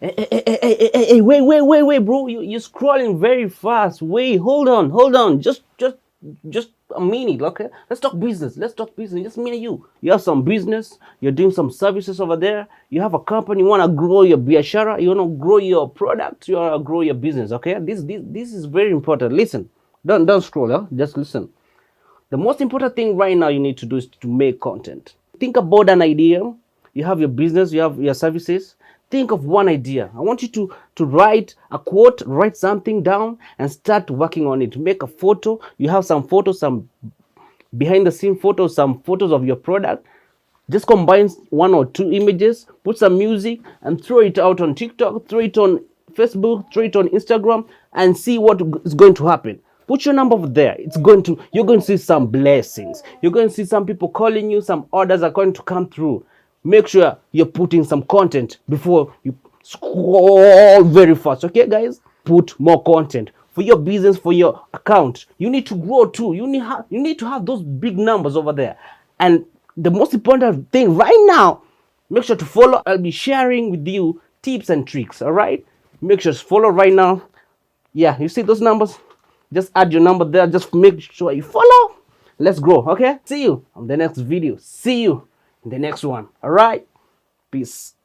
Hey, wait, bro. You're scrolling very fast. Wait, hold on. Just a minute, okay? Let's talk business. Let's talk business. Just me and you. You have some business. You're doing some services over there. You have a company. You want to grow your biashara. You want to grow your product. You want to grow your business, okay? This is very important. Listen. Don't scroll, huh? Just listen. The most important thing right now you need to do is to make content. Think about an idea. You have your business, you have your services. Think of one idea. I want you to write a quote, write something down, and start working on it. Make a photo. You have some photos, some behind the scene photos, some photos of your product. Just combine one or two images, put some music, and throw it out on TikTok, throw it on Facebook, throw it on Instagram, and see what is going to happen. Put your number there. You're going to see some blessings. You're going to see some people calling you, some orders are going to come through. Make sure you're putting some content before you scroll very fast. Okay, guys? Put more content for your business, for your account. You need to grow too. You need to have those big numbers over there. And the most important thing right now, make sure to follow. I'll be sharing with you tips and tricks. All right? Make sure to follow right now. Yeah, you see those numbers? Just add your number there. Just make sure you follow. Let's grow. Okay? See you on the next video. See you in the next one. All right? Peace.